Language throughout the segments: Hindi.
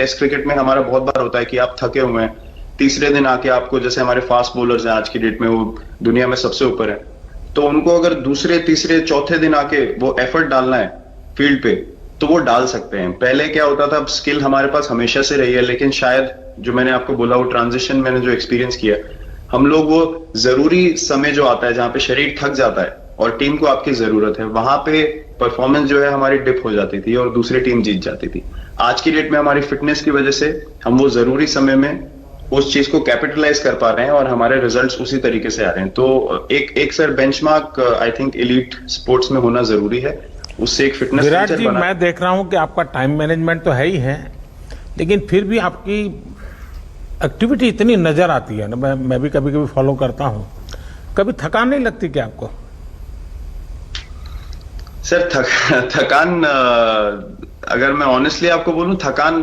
टेस्ट क्रिकेट में हमारा बहुत बार होता है कि आप थके हुए हैं, तीसरे दिन आके आपको, जैसे हमारे फास्ट बॉलर्स हैं आज की डेट में, वो दुनिया में सबसे ऊपर है, तो उनको अगर दूसरे तीसरे चौथे दिन आके वो एफर्ट डालना है फील्ड पे, तो वो डाल सकते हैं। पहले क्या होता था, स्किल हमारे पास हमेशा से रही है, लेकिन शायद जो मैंने आपको बोला, वो ट्रांजिशन मैंने जो एक्सपीरियंस किया, हम लोग वो जरूरी समय जो आता है जहां पे शरीर थक जाता है और टीम को आपकी जरूरत है, वहां पे परफॉर्मेंस जो है हमारी डिप हो जाती थी और दूसरी टीम जीत जाती थी। आज की डेट में हमारी फिटनेस की वजह से हम वो जरूरी समय में उस चीज को कैपिटलाइज कर पा रहे हैं और हमारे रिजल्ट्स उसी तरीके से आ रहे हैं। तो एक sir benchmark I think elite sports में होना जरूरी है, उससे एक फिटनेस विराट जी, मैं देख रहा हूं कि आपका टाइम मैनेजमेंट तो है ही है, लेकिन फिर भी आपकी एक्टिविटी इतनी नजर आती है ना, मैं भी कभी कभी फॉलो करता हूं, कभी थकान नहीं लगती क्या आपको? सर थकान अगर मैं ऑनेस्टली आपको बोलूं, थकान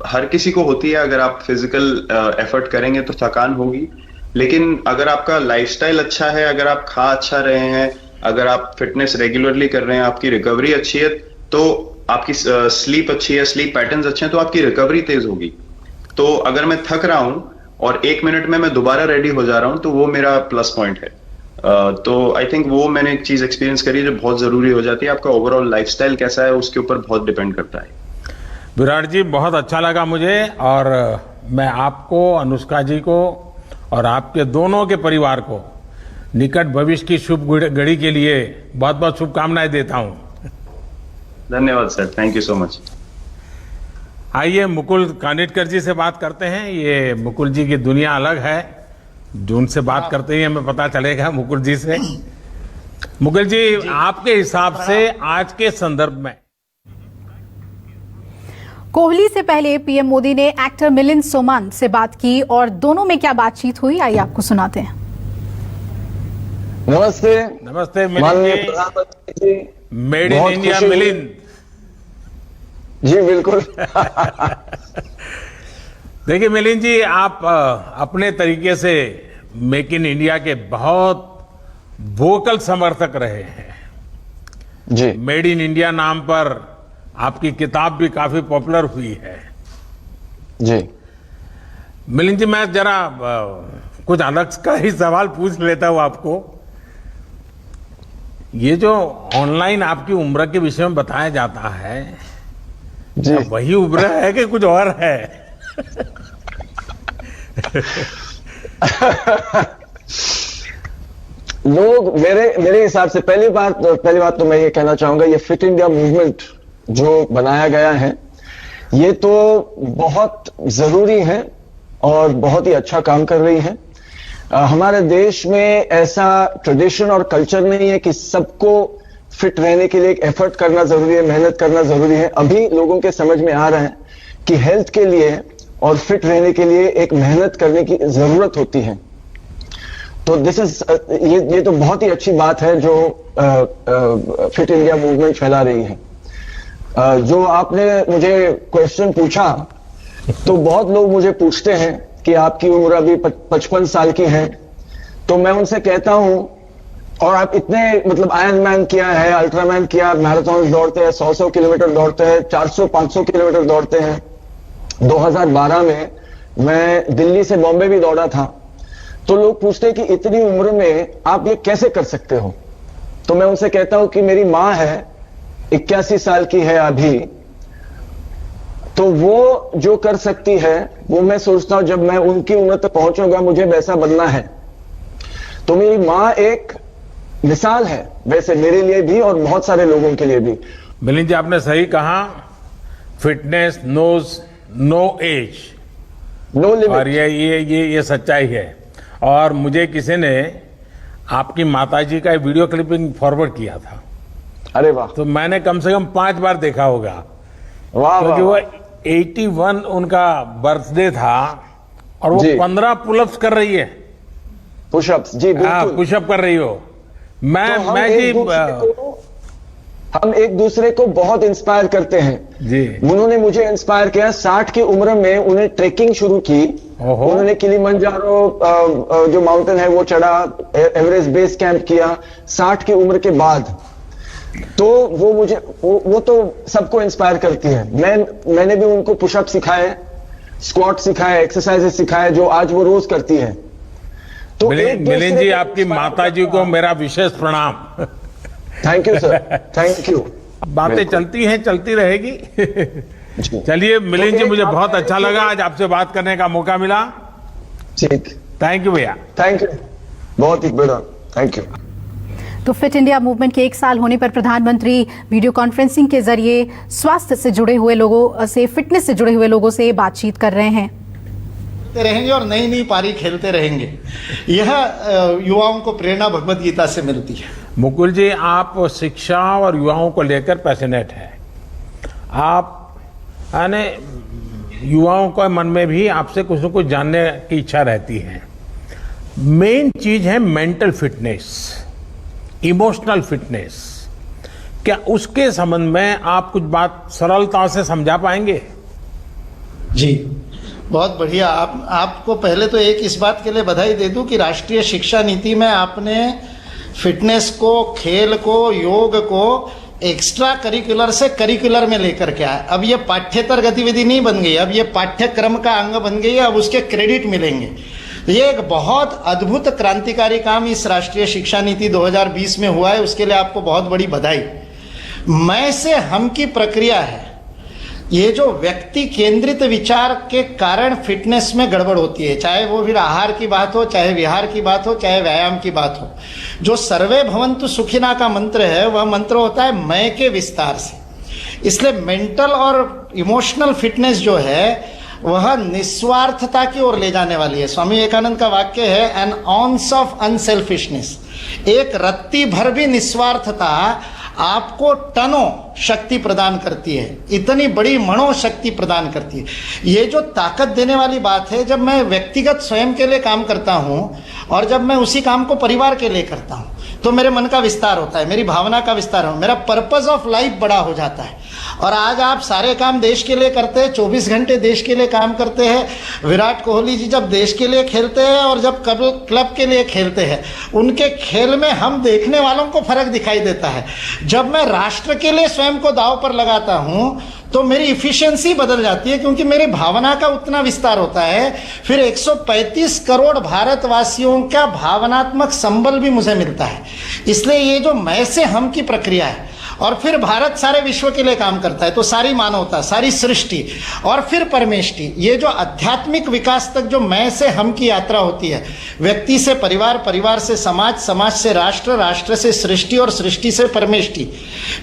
हर किसी को होती है। अगर आप फिजिकल एफर्ट करेंगे तो थकान होगी, लेकिन अगर आपका लाइफस्टाइल अच्छा है, अगर आप खा अच्छा रहे हैं, अगर आप फिटनेस रेगुलरली कर रहे हैं, आपकी रिकवरी अच्छी है, तो आपकी स्लीप अच्छी है, स्लीप पैटर्न्स अच्छे हैं, तो आपकी रिकवरी तेज होगी। तो अगर मैं थक रहा हूं और 1 मिनट में मैं दोबारा रेडी हो जा रहा हूं, तो वो मेरा प्लस पॉइंट है। तो आई थिंक वो मैंने एक चीज एक्सपीरियंस करी जो बहुत जरूरी हो जाती है। आपका ओवरऑल लाइफस्टाइल कैसा है उसके ऊपर बहुत डिपेंड करता है। विराट जी, बहुत अच्छा लगा मुझे, और मैं आपको, अनुष्का जी को और आपके दोनों के परिवार को निकट भविष्य की शुभ घड़ी के लिए बहुत बहुत शुभकामनाएं देता हूं। धन्यवाद sir, thank you so much. आइए मुकुल कानिटकर जी से बात करते हैं। ये मुकुल जी की दुनिया अलग है, जो उनसे बात करते ही हमें पता चलेगा मुकुल जी से। मुकुल जी, आपके हिसाब से आज के संदर्भ में कोहली से पहले पीएम मोदी ने एक्टर मिलिंद सोमन से बात की और दोनों में क्या बातचीत हुई, आइए आपको सुनाते हैं। नमस्ते। नमस्ते मिलिंद जी, मेड इन इंडिया मिलिंद जी। बिल्कुल। देखिए मिलिंद जी, आप अपने तरीके से मेक इन इंडिया के बहुत वोकल समर्थक रहे हैं जी। मेड इन इंडिया नाम पर आपकी किताब भी काफी पॉपुलर हुई है जी। मिलिंद जी, मैं जरा कुछ अलग का ही सवाल पूछ लेता हूं आपको। ये जो ऑनलाइन आपकी उम्र के विषय में बताया जाता है, जी, वही उम्र है कि कुछ और है? लोग मेरे हिसाब से पहली बात तो मैं ये कहना चाहूंगा, ये फिट इंडिया मूवमेंट जो बनाया गया है, ये तो बहुत जरूरी है और बहुत ही अच्छा काम कर रही है। हमारे देश में ऐसा ट्रेडिशन और कल्चर नहीं है कि सबको फिट रहने के लिए एक एफर्ट करना जरूरी है, मेहनत करना जरूरी है। अभी लोगों के समझ में आ रहा है कि हेल्थ के लिए और फिट रहने के लिए एक मेहनत करने की जरूरत होती है। तो ये तो बहुत ही अच्छी बात है जो फिट इंडिया मूवमेंट फैला रही है। जो आपने मुझे क्वेश्चन पूछा, तो बहुत लोग मुझे पूछते हैं कि आपकी उम्र अभी 55 साल की है, तो मैं उनसे कहता हूं, और आप इतने मतलब आयरन मैन किया है, अल्ट्रामैन किया, मैराथन दौड़ते हैं, 100 किलोमीटर दौड़ते हैं, 400-500 किलोमीटर दौड़ते हैं। 2012 में मैं दिल्ली से बॉम्बे भी दौड़ा था। तो लोग पूछते हैं कि इतनी उम्र में आप ये कैसे कर सकते हो? तो मैं उनसे कहता हूं कि मेरी मां है, 81 साल की है अभी, तो वो जो कर सकती है, वो मैं सोचता हूं जब मैं उनकी उम्र तक पहुंचूंगा मुझे वैसा बनना है। तो मेरी मां एक मिसाल है, वैसे मेरे लिए भी और बहुत सारे लोगों के लिए भी। मिलिंद जी, आपने सही कहा, fitness knows no age, no limit, और ये सच्चाई है। और मुझे किसी ने आपकी माताजी का वीडियो क्लिपिंग फॉरवर्ड किया था। अरे वाह! तो मैंने कम से कम 5 बार देखा होगा, वाह, क्योंकि वाह, वो 81 उनका बर्थडे था और वो 15 पुलअप्स कर रही है। पुशअप्स, जी बिल्कुल। पुशअप कर रही हो। हम एक दूसरे को बहुत इंस्पायर करते हैं जी। उन्होंने मुझे इंस्पायर किया। 60 की उम्र में उन्हें ट्रेकिंग शुरू की। उन्होंने किलिमंजारो जो माउंटेन है वो चढ़ा, एवरेस्ट बेस कैंप किया 60 की उम्र के बाद। तो वो मुझे वो तो सबको इंस्पायर करती है। मैंने भी उनको पुशअप सिखाए, स्क्वाट सिखाए, एक्सरसाइजेस सिखाए, जो आज वो रोज करती है। तो मिलिंद जी, आपकी माता जी को मेरा विशेष प्रणाम। Thank you sir, thank you. बातें चलती हैं, चलती रहेगी। चलिए मिलिंद जी, मुझे बहुत अच्छा लगा आज आपसे बात करने का मौका मिला। ठीक, थैंक यू भैया। थैंक यू, बहुत ही बड़ा थैंक यू। तो फिट इंडिया मूवमेंट के 1 साल होने पर प्रधानमंत्री वीडियो कॉन्फ्रेंसिंग के जरिए स्वास्थ्य से जुड़े हुए लोगों से, फिटनेस से जुड़े हुए लोगों से बातचीत कर रहे हैं। रहेंगे और नई नई पारी खेलते रहेंगे। यह युवाओं को प्रेरणा भगवत गीता से मिलती है। मुकुल जी, आप शिक्षा और युवाओं को लेकर पैशनेट है। आप यानी युवाओं के मन में भी आपसे कुछ न कुछ जानने की इच्छा रहती है। मेन चीज है मेंटल फिटनेस, इमोशनल फिटनेस। क्या उसके संबंध में आप कुछ बात सरलता से समझा पाएंगे? जी, बहुत बढ़िया। आपको पहले तो एक इस बात के लिए बधाई दे दूं कि राष्ट्रीय शिक्षा नीति में आपने फिटनेस को, खेल को, योग को एक्स्ट्रा करिकुलर से करिकुलर में लेकर के आए। अब ये पाठ्येतर गतिविधि नहीं बन गई, अब ये पाठ्यक्रम का अंग बन गई है। अब उसके क्रेडिट मिलेंगे। ये एक बहुत अद्भुत क्रांतिकारी काम इस राष्ट्रीय शिक्षा नीति 2020 में हुआ है। उसके लिए आपको बहुत बड़ी बधाई। मैं से हम की प्रक्रिया है, ये जो व्यक्ति केंद्रित विचार के कारण फिटनेस में गड़बड़ होती है, चाहे वो फिर आहार की बात हो, चाहे विहार की बात हो, चाहे व्यायाम की बात हो। जो सर्वे भवन्तु सुखिना का मंत्र है, वह मंत्र होता है मैं के विस्तार से। इसलिए मेंटल और इमोशनल फिटनेस जो है वह निस्वार्थता की ओर ले जाने वाली है। स्वामी विवेकानंद का वाक्य है, एन ऑन्स ऑफ अनसेल्फिशनेस। एक रत्ती भर भी निस्वार्थता आपको टनों शक्ति प्रदान करती है, इतनी बड़ी मनोशक्ति प्रदान करती है। ये जो ताकत देने वाली बात है, जब मैं व्यक्तिगत स्वयं के लिए काम करता हूं और जब मैं उसी काम को परिवार के लिए करता हूं, तो मेरे मन का विस्तार होता है, मेरी भावना का विस्तार हो, मेरा पर्पस ऑफ लाइफ बड़ा हो जाता है। और आज आप सारे काम देश के लिए करते हैं, 24 घंटे देश के लिए काम करते हैं। विराट कोहली जी जब देश के लिए खेलते हैं और जब क्लब के लिए खेलते हैं, उनके खेल में हम देखने वालों को फर्क दिखाई देता है। जब मैं राष्ट्र के लिए स्वयं को दांव पर लगाता हूं तो मेरी इफिशिएंसी बदल जाती है, क्योंकि मेरी भावना का उतना विस्तार होता है। फिर 135 करोड़ भारतवासियों का भावनात्मक संबल भी मुझे मिलता है। इसलिए ये जो मैं से हम की प्रक्रिया है, और फिर भारत सारे विश्व के लिए काम करता है, तो सारी मानवता, सारी सृष्टि और फिर परमेष्टि, ये जो आध्यात्मिक विकास तक जो मैं से हम की यात्रा होती है, व्यक्ति से परिवार, परिवार से समाज, समाज से राष्ट्र, राष्ट्र से सृष्टि और सृष्टि से परमेष्टि,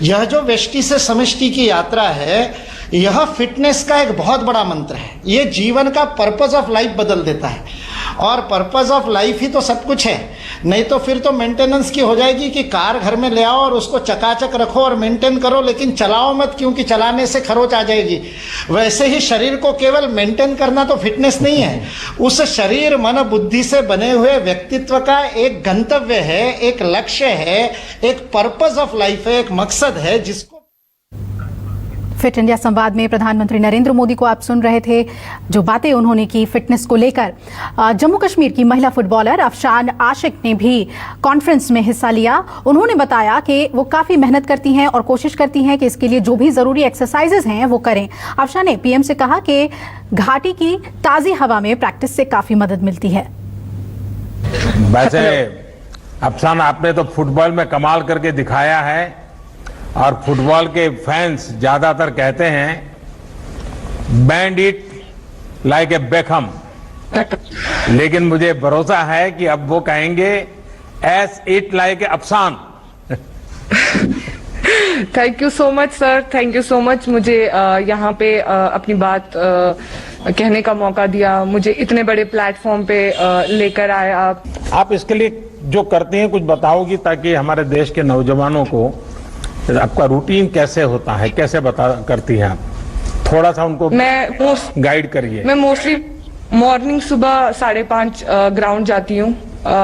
यह जो व्यष्टि से समष्टि की यात्रा है, यह फिटनेस का एक बहुत बड़ा मंत्र है। ये जीवन का पर्पस ऑफ लाइफ बदल देता है। और पर्पस ऑफ लाइफ ही तो सब कुछ है, नहीं तो फिर तो मेंटेनेंस की हो जाएगी कि कार घर में ले आओ और उसको चकाचक रखो और मेंटेन करो, लेकिन चलाओ मत, क्योंकि चलाने से खरोच आ जाएगी। वैसे ही शरीर को केवल मेंटेन करना तो फिटनेस नहीं है। उस शरीर, मन, बुद्धि से बने हुए व्यक्तित्व का एक गंतव्य है, एक लक्ष्य है, एक पर्पस ऑफ लाइफ है, एक मकसद है, जिसको फिट इंडिया संवाद में प्रधानमंत्री नरेंद्र मोदी को आप सुन रहे थे, जो बातें उन्होंने की फिटनेस को लेकर। जम्मू कश्मीर की महिला फुटबॉलर अफशान आशिक ने भी कॉन्फ्रेंस में हिस्सा लिया। उन्होंने बताया कि वो काफी मेहनत करती हैं और कोशिश करती हैं कि इसके लिए जो भी जरूरी एक्सरसाइजेज हैं वो करें। अफशान ने पीएम से कहा कि घाटी की ताजी हवा में प्रैक्टिस से काफी मदद मिलती है। वैसे अफशान, आपने तो फुटबॉल में कमाल करके दिखाया है, और फुटबॉल के फैंस ज्यादातर कहते हैं band it like a Beckham, लेकिन मुझे भरोसा है कि अब वो कहेंगे S it like a Afsan. Thank you so much sir, thank you so much. मुझे यहाँ पे अपनी बात कहने का मौका दिया, मुझे इतने बड़े प्लेटफॉर्म पे लेकर आए आप इसके लिए जो करते हैं कुछ बताओगी, ताकि हमारे देश के नौजवानों को आपका रूटीन कैसे होता है, कैसे करती हैं आप, थोड़ा सा उनको गाइड करिए। मैं मोस्टली मॉर्निंग सुबह 5:30 ग्राउंड जाती हूँ,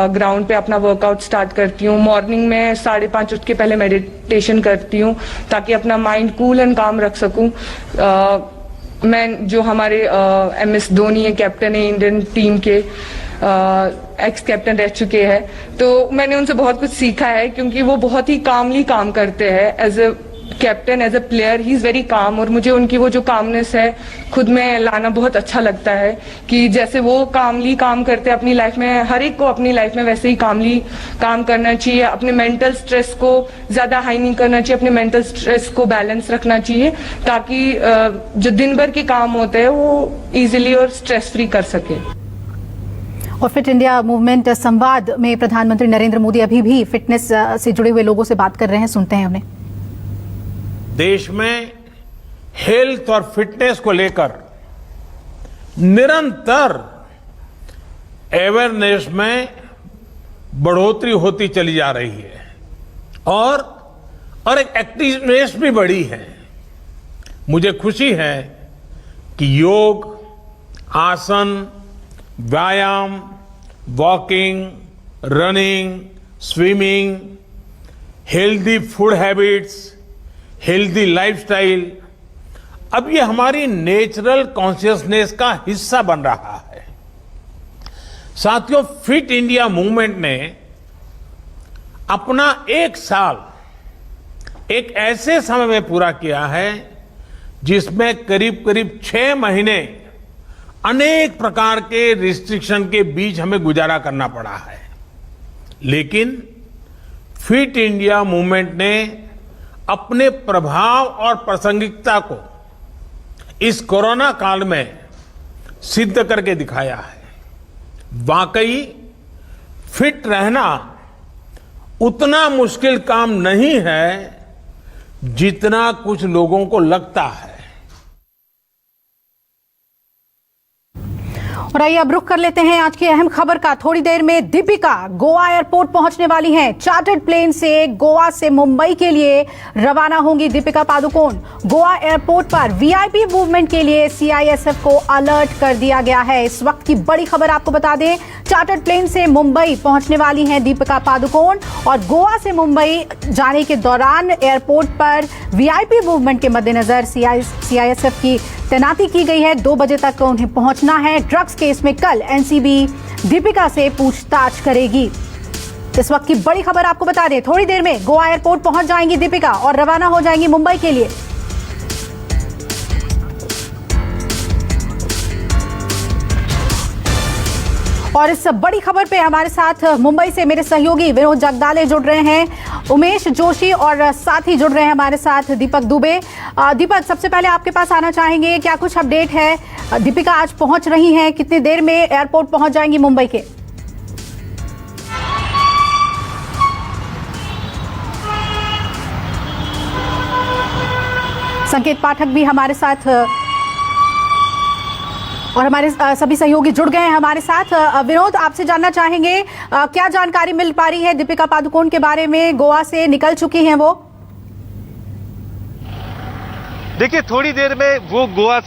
ग्राउंड पे अपना वर्कआउट स्टार्ट करती हूँ। मॉर्निंग में 5:30 उठ के पहले मेडिटेशन करती हूँ, ताकि अपना माइंड कूल एंड काम रख सकूँ। मैं जो हमारे MS धोनी है, कैप्टन है इंडियन टीम के, एक्स कैप्टन रह चुके हैं, तो मैंने उनसे बहुत कुछ सीखा है क्योंकि वो बहुत ही कामली काम करते हैं। As a captain, as a player, he is very calm, और मुझे उनकी वो जो कामनेस है खुद में लाना बहुत अच्छा लगता है कि जैसे वो कामली काम करते हैं अपनी लाइफ में, हर एक को अपनी लाइफ में वैसे ही कामली काम करना चाहिए। अपने मेंटल स्ट्रेस को ज्यादा हाई नहीं करना चाहिए, अपने मेंटल स्ट्रेस को बैलेंस रखना चाहिए ताकि जो दिन भर के काम होते हैं वो इजीली और स्ट्रेस फ्री कर सके। और फिट इंडिया मूवमेंट संवाद में प्रधानमंत्री नरेंद्र मोदी अभी भी फिटनेस से जुड़े हुए लोगों से बात कर रहे हैं, सुनते हैं उन्हें। देश में हेल्थ और फिटनेस को लेकर निरंतर अवेयरनेस में बढ़ोतरी होती चली जा रही है और एक एक्टिवनेस भी बढ़ी है। मुझे खुशी है कि योग, आसन, व्यायाम, walking, running, swimming, healthy food habits, healthy lifestyle अब ये हमारी नेचुरल कॉन्शियसनेस का हिस्सा बन रहा है। साथियों, फिट इंडिया मूवमेंट ने अपना 1 साल एक ऐसे समय में पूरा किया है जिसमें करीब करीब 6 महीने अनेक प्रकार के रिस्ट्रिक्शन के बीच हमें गुजारा करना पड़ा है, लेकिन फिट इंडिया मूवमेंट ने अपने प्रभाव और प्रासंगिकता को इस कोरोना काल में सिद्ध करके दिखाया है। वाकई फिट रहना उतना मुश्किल काम नहीं है जितना कुछ लोगों को लगता है। और आइए अब रुख कर लेते हैं आज की अहम खबर का। थोड़ी देर में दीपिका गोवा एयरपोर्ट पहुंचने वाली हैं। चार्टर्ड प्लेन से गोवा से मुंबई के लिए रवाना होंगी दीपिका पादुकोण। गोवा एयरपोर्ट पर वीआईपी मूवमेंट के लिए सीआईएसएफ को अलर्ट कर दिया गया है। इस वक्त की बड़ी खबर आपको बता दें, चार्टर्ड प्लेन से मुंबई पहुंचने वाली हैं दीपिका पादुकोण और गोवा से मुंबई जाने के दौरान एयरपोर्ट पर वीआईपी मूवमेंट के मद्देनजर सीआईएसएफ की तैनाती की गई है। 2 बजे तक उन्हें पहुंचना है। ड्रग्स केस में कल एनसीबी दीपिका से पूछताछ करेगी। इस वक्त की बड़ी खबर आपको बता दें, थोड़ी देर में गोवा एयरपोर्ट पहुंच जाएंगी दीपिका और रवाना हो जाएंगी मुंबई के लिए। और इस बड़ी खबर पे हमारे साथ मुंबई से मेरे सहयोगी विनोद जगदाले जुड़ रहे हैं, उमेश जोशी और साथ ही जुड़ रहे हैं हमारे साथ दीपक दुबे। दीपक, सबसे पहले आपके पास आना चाहेंगे, क्या कुछ अपडेट है? दीपिका आज पहुंच रही हैं, कितनी देर में एयरपोर्ट पहुंच जाएंगी मुंबई के? संकेत पाठक भी हमारे साथ और हमारे सभी सहयोगी जुड़ गए हैं हमारे साथ। विनोद, आपसे जानना चाहेंगे क्या जानकारी मिल पा रही है दीपिका पादुकोण के बारे में? गोवा से निकल चुकी हैं वो? देखिए, थोड़ी देर में वो गोवा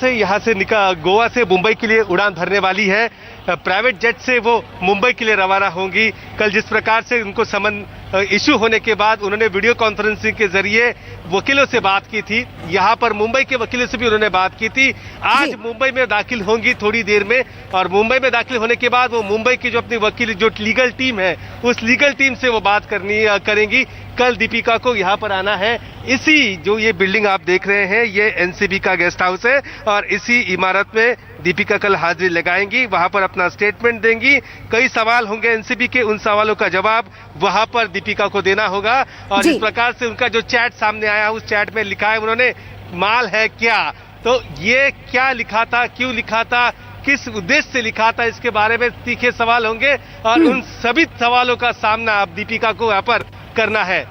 से मुंबई के लिए उड़ान भरने वाली है। प्राइवेट जेट से वो मुंबई के लिए रवाना होंगी। कल जिस प्रकार से उनको समन इश्यू होने के बाद उन्होंने वीडियो कॉन्फ्रेंसिंग के जरिए वकीलों से बात की थी, यहाँ पर मुंबई के वकीलों से भी उन्होंने बात की थी। आज मुंबई में दाखिल होंगी थोड़ी देर में, और मुंबई में दाखिल होने के बाद वो मुंबई की जो अपनी वकील जो लीगल टीम है उस लीगल टीम से वो बात करेंगी। कल दीपिका को यहाँ पर आना है। इसी जो ये बिल्डिंग आप देख रहे हैं ये एनसीबी का गेस्ट हाउस है और इसी इमारत में दीपिका कल हाजिरी लगाएंगी, वहां पर अपना स्टेटमेंट देंगी। कई सवाल होंगे एनसीबी के, उन सवालों का जवाब वहां पर दीपिका को देना होगा। और इस प्रकार से उनका जो चैट सामने आया उस चैट में लिखा है उन्होंने, माल है क्या, तो ये क्या लिखा था, क्यों लिखा था, किस उद्देश्य से लिखा था, इसके बारे में तीखे सवाल होंगे और उन सभी सवालों का सामना अब दीपिका को यहाँ पर करना है।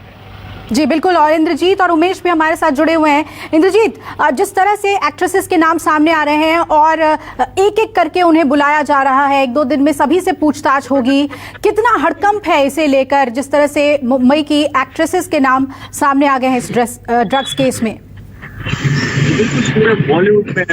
जी बिल्कुल, और इंद्रजीत और उमेश भी हमारे साथ जुड़े हुए हैं। इंद्रजीत, जिस तरह से एक्ट्रेसेस के नाम सामने आ रहे हैं और एक एक करके उन्हें बुलाया जा रहा है, 1-2 दिन में सभी से पूछताछ होगी, कितना हड़कंप है इसे लेकर जिस तरह से मुंबई की एक्ट्रेसेस के नाम सामने आ गए हैं इस ड्रग्स केस में? बिल्कुल पूरे बॉलीवुड में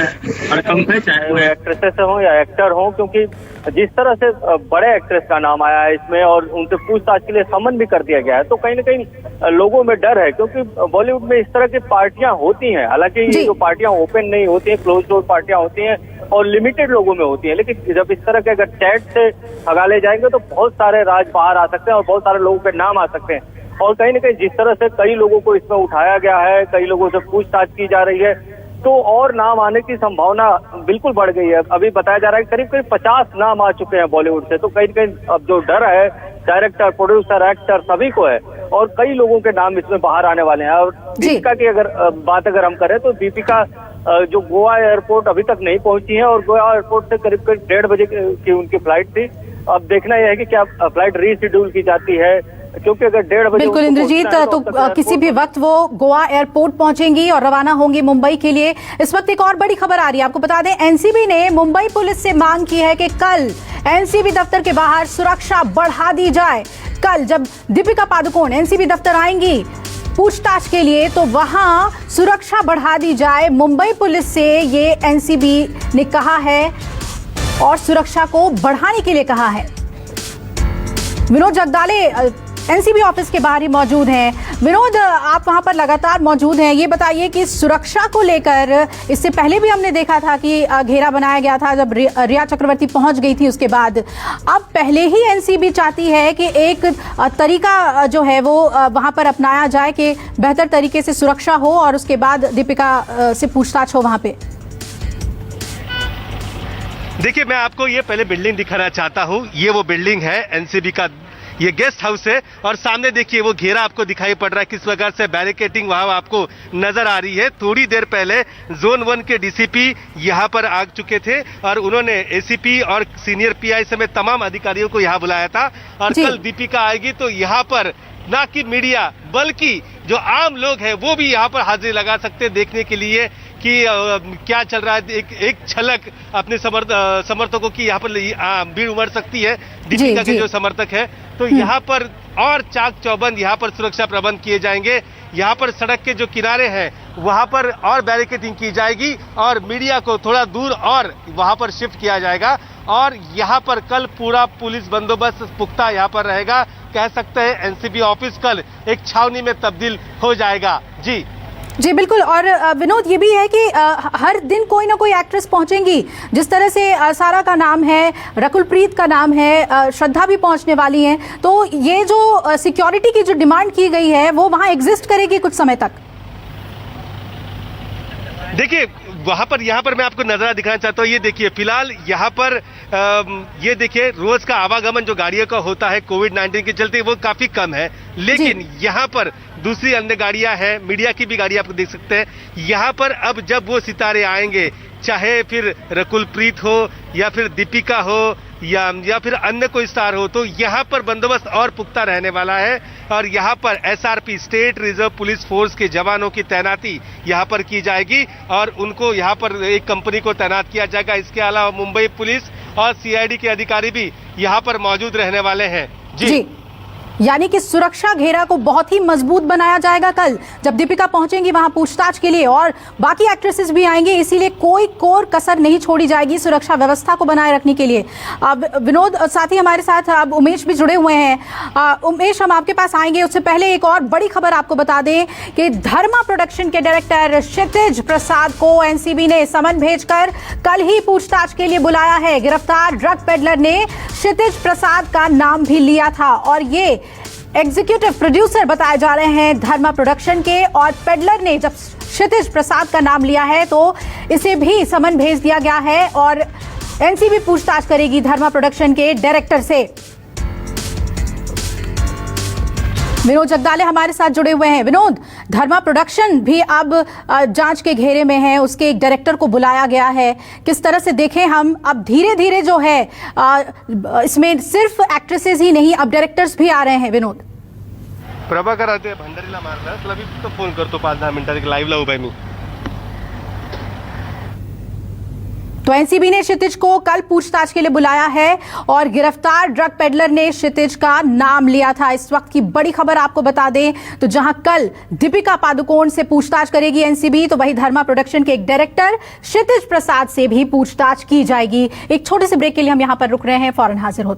हड़कंप है, चाहे वो एक्ट्रेसेस हो या एक्टर हो, क्योंकि जिस तरह से बड़े एक्ट्रेस का नाम आया है इसमें और उनसे पूछताछ के लिए समन भी कर दिया गया है, तो कहीं ना कहीं लोगों में डर है, क्योंकि बॉलीवुड में इस तरह की पार्टियां होती हैं। हालांकि ये जो पार्टियां ओपन नहीं होती हैं, क्लोज डोर पार्टियां होती हैं और लिमिटेड लोगों में होती है, लेकिन जब इस तरह के अगर चैट से खगाले जाएंगे तो बहुत सारे राज बाहर आ सकते हैं और बहुत सारे लोगों के नाम आ सकते हैं। और कहीं ना कहीं जिस तरह से कई लोगों को इसमें उठाया गया है, कई लोगों से पूछताछ की जा रही है, तो और नाम आने की संभावना बिल्कुल बढ़ गई है। अभी बताया जा रहा है कि करीब करीब 50 नाम आ चुके हैं बॉलीवुड से, तो कहीं कहीं अब जो डर है डायरेक्टर, प्रोड्यूसर, एक्टर सभी को है और कई लोगों के नाम इसमें बाहर आने वाले हैं। और दीपिका की बात अगर हम करें तो दीपिका जो गोवा एयरपोर्ट अभी तक नहीं पहुंची है और गोवा एयरपोर्ट से करीब करीब 1:30 बजे की उनकी फ्लाइट थी। अब देखना यह है कि क्या फ्लाइट रीशेड्यूल की जाती है, क्योंकि अगर 1:30 बजे बिल्कुल इंद्रजीत, तो किसी भी वक्त वो गोवा एयरपोर्ट पहुंचेंगी और रवाना होंगी मुंबई के लिए। इस वक्त एक और बड़ी खबर आ रही है, आपको बता दें एनसीबी ने मुंबई पुलिस से मांग की है कि कल एनसीबी दफ्तर के बाहर सुरक्षा बढ़ा दी जाए। कल जब दीपिका पादुकोण एनसीबी दफ्तर आएंगी पूछताछ के लिए तो वहां सुरक्षा बढ़ा दी जाए। मुंबई पुलिस से ये एनसीबी ने कहा है और सुरक्षा को बढ़ाने के लिए कहा है। विनोद जगदाले एनसीबी ऑफिस के बाहर ही मौजूद हैं। विनोद, आप वहां पर लगातार मौजूद हैं, ये बताइए कि सुरक्षा को लेकर इससे पहले भी हमने देखा था कि घेरा बनाया गया था जब रिया चक्रवर्ती पहुंच गई थी उसके बाद। अब पहले ही एनसीबी चाहती है कि एक तरीका जो है वो वहां पर अपनाया जाए कि बेहतर तरीके से सुरक्षा हो और उसके बाद दीपिका से पूछताछ हो वहां पे। देखिए, मैं आपको ये पहले बिल्डिंग दिखाना चाहता हूँ। ये वो बिल्डिंग है एनसीबी का, ये गेस्ट हाउस है और सामने देखिए वो घेरा आपको दिखाई पड़ रहा है, किस प्रकार से बैरिकेटिंग वहां आपको नजर आ रही है। थोड़ी देर पहले जोन 1 के डीसीपी यहां पर आ चुके थे और उन्होंने एसीपी और सीनियर पीआई समेत तमाम अधिकारियों को यहां बुलाया था। और कल दीपिका आएगी तो यहां पर ना कि मीडिया बल्कि जो आम लोग हैं वो भी यहाँ पर हाजिरी लगा सकते हैं देखने के लिए कि क्या चल रहा है। एक झलक अपने समर्थकों की यहाँ पर भीड़ उमड़ सकती है, दीपिका के जो समर्थक है। तो यहाँ पर और चाक चौबंद यहाँ पर सुरक्षा प्रबंध किए जाएंगे। यहाँ पर सड़क के जो किनारे हैं वहां पर और बैरिकेडिंग की जाएगी और मीडिया को थोड़ा दूर और वहां पर शिफ्ट किया जाएगा। और यहाँ पर कल पूरा पुलिस बंदोबस्त पुख्ता यहाँ पर रहेगा। कह सकते हैं एनसीबी ऑफिस कल एक छावनी में तब्दील हो जाएगा। जी बिल्कुल। और विनोद, ये भी है कि हर दिन कोई ना कोई एक्ट्रेस पहुंचेंगी। जिस तरह से सारा का नाम है, रकुलप्रीत का नाम है, श्रद्धा भी पहुंचने वाली हैं, तो ये जो सिक्योरिटी की जो डिमांड की गई है वो वहां एग्जिस्ट करेगी कुछ समय तक। देखिए वहां पर यहाँ पर मैं आपको नजारा दिखाना चाहता हूँ। ये देखिए फिलहाल यहाँ पर ये देखिए रोज का आवागमन जो गाड़ियों का होता है कोविड-19 के चलते वो काफी कम है, लेकिन यहाँ पर दूसरी अन्य गाड़ियां हैं, मीडिया की भी गाड़ी आप देख सकते हैं। यहाँ पर अब जब वो सितारे आएंगे, चाहे फिर रकुलप्रीत हो या फिर दीपिका हो या फिर अन्य कोई स्टार हो, तो यहाँ पर बंदोबस्त और पुख्ता रहने वाला है। और यहाँ पर SRP state reserve police force के जवानों की तैनाती यहाँ पर की जाएगी और उनको यहाँ पर एक कंपनी को तैनात किया जाएगा। इसके अलावा मुंबई पुलिस और सीआईडी के अधिकारी भी यहाँ पर मौजूद रहने वाले हैं। जी। यानी कि सुरक्षा घेरा को बहुत ही मजबूत बनाया जाएगा कल जब दीपिका पहुंचेंगी वहां पूछताछ के लिए, और बाकी एक्ट्रेसेस भी आएंगे, इसीलिए कोई कोर कसर नहीं छोड़ी जाएगी सुरक्षा व्यवस्था को बनाए रखने के लिए। अब विनोद, साथ ही हमारे साथ अब उमेश भी जुड़े हुए हैं। उमेश, हम आपके पास आएंगे, उससे पहले एक और बड़ी खबर आपको बता दें कि धर्मा प्रोडक्शन के डायरेक्टर क्षितिज प्रसाद को एनसीबी ने समन भेजकर कल ही पूछताछ के लिए बुलाया है। गिरफ्तार ड्रग पेडलर ने क्षितिज प्रसाद का नाम भी लिया था और ये एग्जीक्यूटिव प्रोड्यूसर बताए जा रहे हैं धर्मा प्रोडक्शन के। और पेडलर ने जब क्षितिज प्रसाद का नाम लिया है तो इसे भी समन भेज दिया गया है और एनसीबी पूछताछ करेगी धर्मा प्रोडक्शन के डायरेक्टर से। विनोद जगदाले हमारे साथ जुड़े हुए हैं। विनोद, धर्मा प्रोडक्शन भी अब जांच के घेरे में है, उसके एक डायरेक्टर को बुलाया गया है। किस तरह से देखें हम अब धीरे धीरे जो है इसमें सिर्फ एक्ट्रेसेस ही नहीं अब डायरेक्टर्स भी आ रहे हैं। विनोद, प्रभाकर आते भंडारीला मारला तुला मी फक्त फोन करतो 5-10 मिनिटात, लाईव्हला उभा आहे मी। तो एनसीबी ने क्षितिज को कल पूछताछ के लिए बुलाया है और गिरफ्तार ड्रग पेडलर ने क्षितिज का नाम लिया था। इस वक्त की बड़ी खबर आपको बता दें तो जहां कल दीपिका पादुकोण से पूछताछ करेगी एनसीबी, तो वही धर्मा प्रोडक्शन के एक डायरेक्टर क्षितिज प्रसाद से भी पूछताछ की जाएगी। एक छोटे से ब्रेक के लिए हम यहां पर रुक रहे हैं, फौरन हाजिर होते हैं।